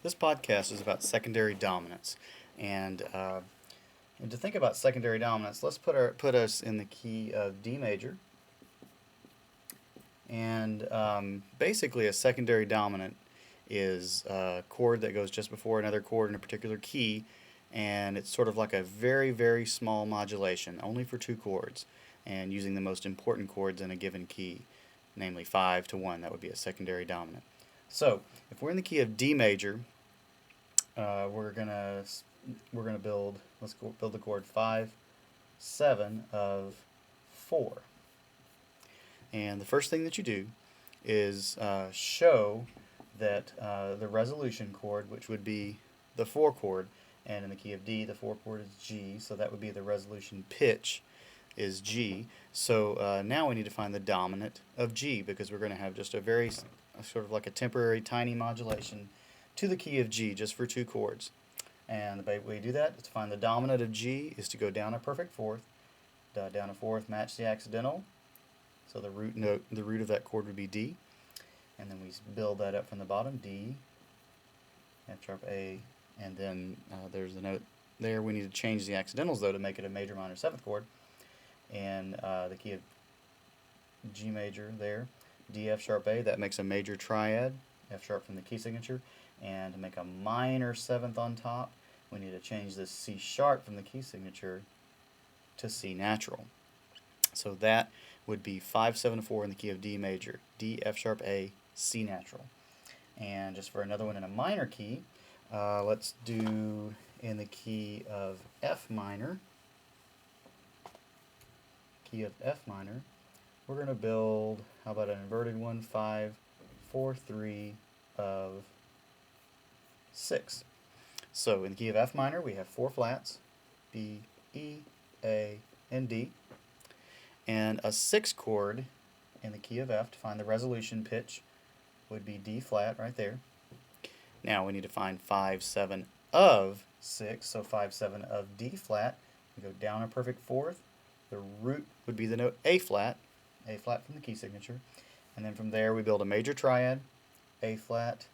This podcast is about secondary dominance, and to think about secondary dominance, let's put us in the key of D major, and basically a secondary dominant is a chord that goes just before another chord in a particular key, and it's sort of like a very, very small modulation, only for two chords, and using the most important chords in a given key, namely 5 to 1. That would be a secondary dominant. So, if we're in the key of D major, we're gonna build. Let's go build the chord 5, 7 of 4. And the first thing that you do is show that the resolution chord, which would be the 4 chord, and in the key of D, the 4 chord is G, so that would be the resolution pitch is G. So now we need to find the dominant of G, because we're going to have just a very sort of like a temporary tiny modulation to the key of G just for 2 chords. And the way we do that is to find the dominant of G is to go down a perfect fourth, down a fourth, match the accidental. So the root note, the root of that chord would be D, and then we build that up from the bottom, D, F sharp A, and then there's the note there. We need to change the accidentals though to make it a major minor 7th chord, and the key of G major there, D, F sharp A, that makes a major triad, F sharp from the key signature, and to make a minor 7th on top, we need to change this C sharp from the key signature to C natural. So that would be 5, 7, 4 in the key of D major, D, F sharp A, C natural. And just for another one in a minor key, let's do in the key of F minor. Key of F minor, we're going to build, how about an inverted one, 5, 4, 3 of 6. So in the key of F minor, we have 4 flats, B, E, A, and D, and a 6 chord in the key of F to find the resolution pitch would be D flat right there. Now we need to find 5, 7 of 6, so 5, 7 of D flat. We go down a perfect fourth. The root would be the note A flat from the key signature, and then from there we build a major triad, A flat,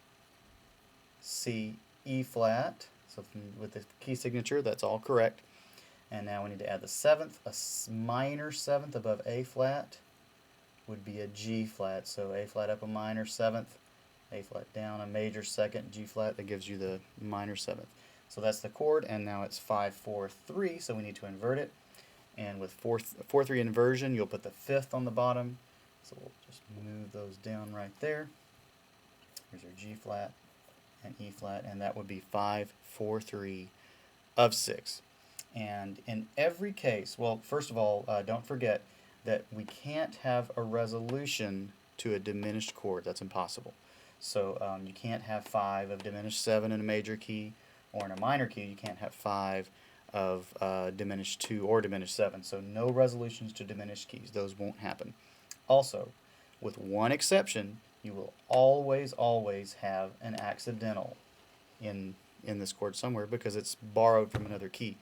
C, E flat. So with the key signature, that's all correct. And now we need to add the 7th, a minor 7th above A flat would be a G flat. So A flat up a minor 7th, A flat down a major 2nd, G flat, that gives you the minor 7th. So that's the chord, and now it's 5, 4, 3, so we need to invert it. And with 4, 3 inversion, you'll put the 5th on the bottom. So we'll just move those down right there. Here's our G flat and E flat, and that would be 5, 4, 3 of 6. And in every case, well, first of all, don't forget that we can't have a resolution to a diminished chord. That's impossible. So you can't have 5 of diminished 7 in a major key, or in a minor key you can't have 5 of diminished 2 or diminished 7. So no resolutions to diminished keys. Those won't happen. Also, with one exception, you will always have an accidental in this chord somewhere, because it's borrowed from another key.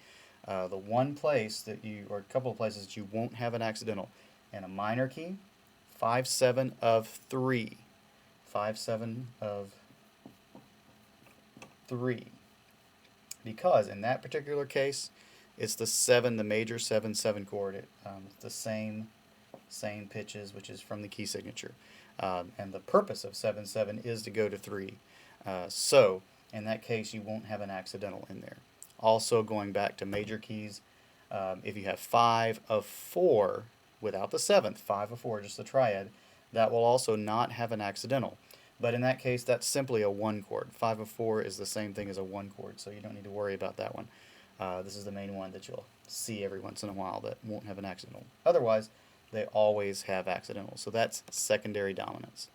The one place that you, or a couple of places that you won't have an accidental in a minor key, 5, 7 of 3. 5, 7 of 3. Because in that particular case, it's the 7, the major 7, 7 chord. The same pitches, which is from the key signature. And the purpose of 7, 7 is to go to 3. So in that case, you won't have an accidental in there. Also, going back to major keys, if you have 5 of 4 without the 7th, 5 of 4, just the triad, that will also not have an accidental. But in that case, that's simply a 1 chord. 5 of 4 is the same thing as a 1 chord, so you don't need to worry about that one. This is the main one that you'll see every once in a while that won't have an accidental. Otherwise, they always have accidentals. So that's secondary dominance.